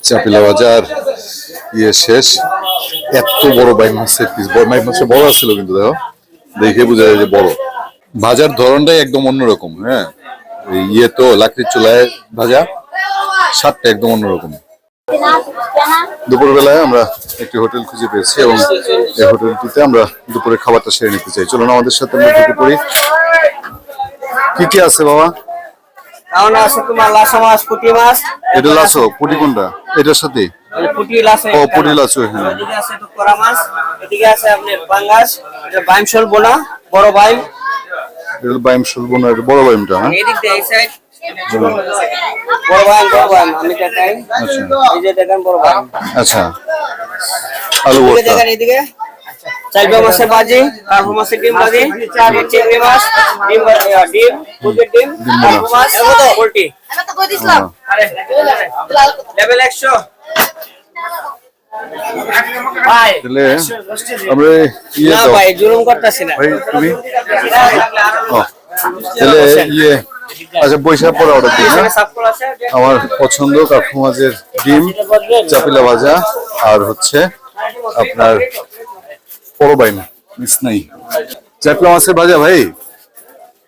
চাপিলা বাজার শেষ। এত বড় বাইক মাছের পিস, বাইক মাছটা বড় ছিল কিন্তু দেখো, দেখে বোঝা যায় যে বড়। ভাজার ধরনটাই একদম অন্যরকম। হ্যাঁ, তো লাকড়ির চুলায় ভাজা, স্বাদটা একদম অন্যরকম। দুপুর বেলায় আমরা একটি হোটেল খুঁজে পেয়েছি এবং এই হোটেলটিতে আমরা দুপুরে খাবারটা সেরে নিতে চাই। চলুন আমাদের সাথে আমরা ঢুকে পড়ি। কি কি আছে বাবা? তোমার লাসা মাছ, পুঁটি মাছ। এটা লাসো, পুঁটি কোনটা? এটার সাথে পুঁটি লাসা। ও পুঁটি লাসো। হ্যাঁ, এদিকে আছে তো কোরা মাছ, এদিকে আছে আপনার পাঙ্গাস, এটা বাইম শোলবোনা, বড় বাইম। এটা বাইম শোলবোনা, এটা বড় বাইমটা। হ্যাঁ, এদিক দিয়ে এই সাইড বড় বাইম আমি দেখাই। আচ্ছা, এই যে দেখেন বড় বাইম। আচ্ছা, আলু ভর্তা দেখেন এদিকে চাইবা মাছের ভাজি, কার্পু মাছের ডিম ভাজি, চিংড়ি মাছ, ডিম মুরগির ডিম, কার্পু মাছ, পোলট্রি। আমি তো কই দিছিলাম। আরে লেভেল 100। ভাই আমরা না ভাই জুলুম করতেছি না ভাই, তুমি তাহলে আচ্ছা পয়সা পরে অর্ডার দিই। আমার পছন্দ কার্পু মাছের ডিম, চাপিলা ভাজা, আর হচ্ছে আপনার বড় বাইম মিস নাই। চাপিলা মাছের ভাজা ভাই,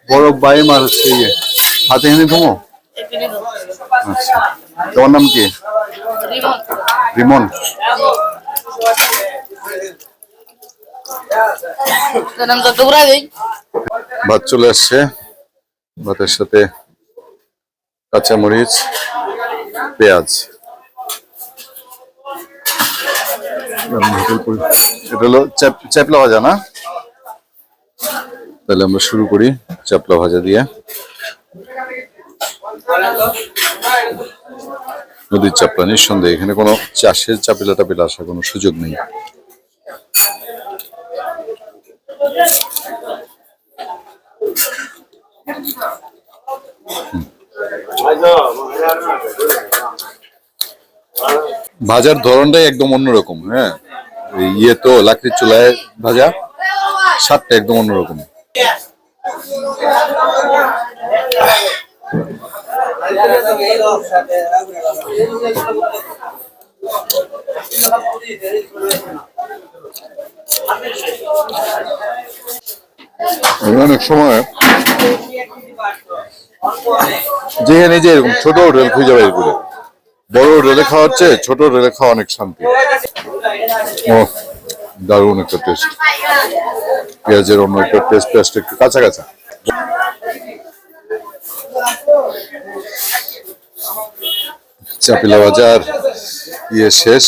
বড় বাইম, আর হচ্ছে হাতে হেনে ঘুমো। আচ্ছা, তোমার নাম কি? রিমন। ভাত চলে আসছে, ভাতের সাথে কাঁচামরিচ, পেঁয়াজ। এটা হলো চাপলা ভাজা না? তাহলে আমরা শুরু করি চাপলা ভাজা দিয়ে। নদীর চাপলা, নিঃসন্দেহে এখানে কোনো চাষের চাপিলা টাপিলা আসার কোনো সুযোগ নেই। ভাজার ধরনটাই একদম অন্যরকম। হ্যাঁ, তো লাকড়ির চুলায় ভাজা, স্বাদটা একদম অন্যরকম। অনেক সময় যেখানে যে এরকম ছোট হোটেল খুঁজে বের করে, বড় হোটেলে খাওয়া হচ্ছে, ছোট হোটেলে খাওয়া অনেক শান্তি। ও দারুণ একটা টেস্ট, পেঁয়াজের অন্য একটা টেস্ট একটু কাঁচা কাঁচা। চাপিলা বাজার শেষ।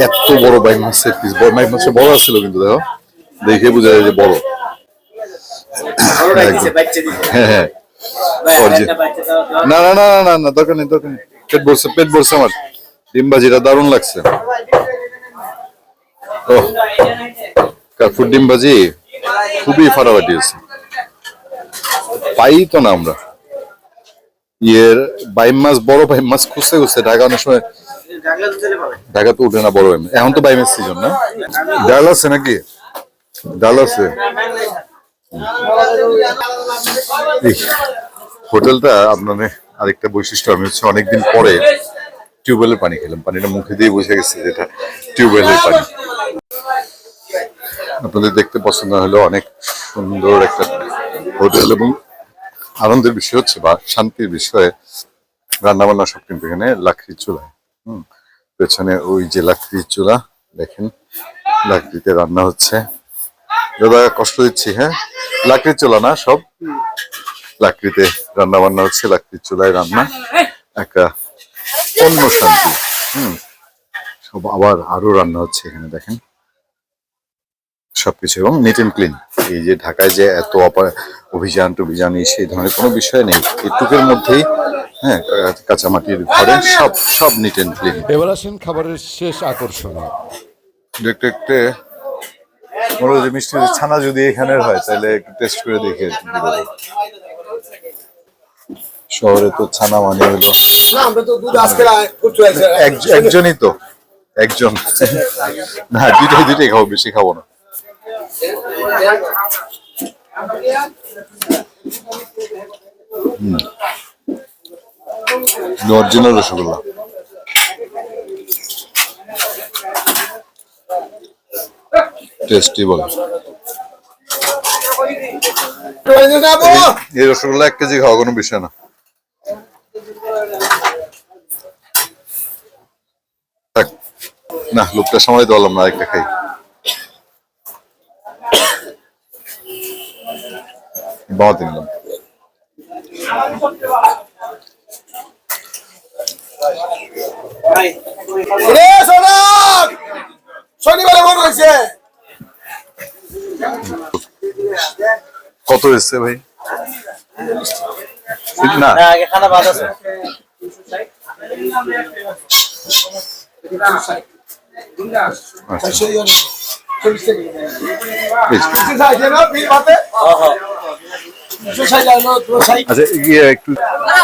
এত বড় বাইক মাছের পিস, বাইক মাছটা বড় ছিল কিন্তু দেখো, দেখে বোঝা যায় যে বড়। হ্যাঁ হ্যাঁ, না না না না না, দরকার নেই দরকার নেই। পেট ভরছে আমার। ডিম ভাজিটা দারুণ লাগছে। ও কার্পুর ডিম ভাজি খুবই ফাটাফাটি আছে। পাই তো না আমরা বাইম মাছ, বড় বাইম মাছ খুঁজতে খুঁজতে ঢাকা অনেক সময়, ঢাকা তো উঠে না বড় বাইম। এখন তো বাইমের সিজন না? ডাল আছে নাকি? ডাল আছে। হোটেলটা আপনার আরেকটা বৈশিষ্ট্য, আমি হচ্ছে অনেকদিন পরে টিউবওয়েলের পানি খেলাম। পানিটা মুখে দিয়ে বুঝে গেছে যেটা টিউবওয়েলের পানি। আপনাদের দেখতে পছন্দ হলো, অনেক সুন্দর একটা হোটেল এবং আনন্দের বিষয় হচ্ছে বা শান্তির বিষয়ে রান্না বান্না সব কিন্তু এখানে লাকড়ির চুলায়। পেছনে ওই যে লাকড়ির চুলা দেখেন, লাকড়িতে রান্না হচ্ছে। দাদা কষ্ট দিচ্ছি। হ্যাঁ, লাকড়ির চুলা না, সব লাকড়িতে রান্না বান্না হচ্ছে, লাকড়ির চুলায় রান্না, একটা অন্য শান্তি। সব আবার আরো রান্না হচ্ছে এখানে দেখেন সবকিছু, এবং নিট এন্ড ক্লিন। এই যে ঢাকায় যে এত অভিযান টভিযান, সেই ধরনের কোনো বিষয় নেই। এইটুকের মধ্যেই হ্যাঁ, কাঁচামাটির ঘরে সব নিট এন্ড ক্লিন। এবার আসেন খাবারের শেষ আকর্ষণ। দেখতে দেখতে মিষ্টি ছানা যদি এখানের হয় তাহলে একটু টেস্ট করে দেখে। শহরে তো ছানা মানে হলো একজনই, তো একজন না, দুইটাই খাবো, বেশি খাবো না। অরিজিনাল রসগোল্লা। টেস্টি বলে। এই রসগোল্লা 1 কেজি খাওয়া কোনো বিষয় না। থাক। না, লোকটা সময় দিলাম না, একটা খাই। বাদ নিলাম। শনিবার মনে হয়েছে কত এসছে ভাই? না আগে খানা বাদ আছে। আচ্ছা গিয়ে একটু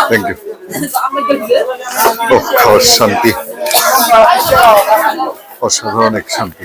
থ্যাংক ইউ। ও খাওয়ার শান্তি, অসাধারণ এক শান্তি।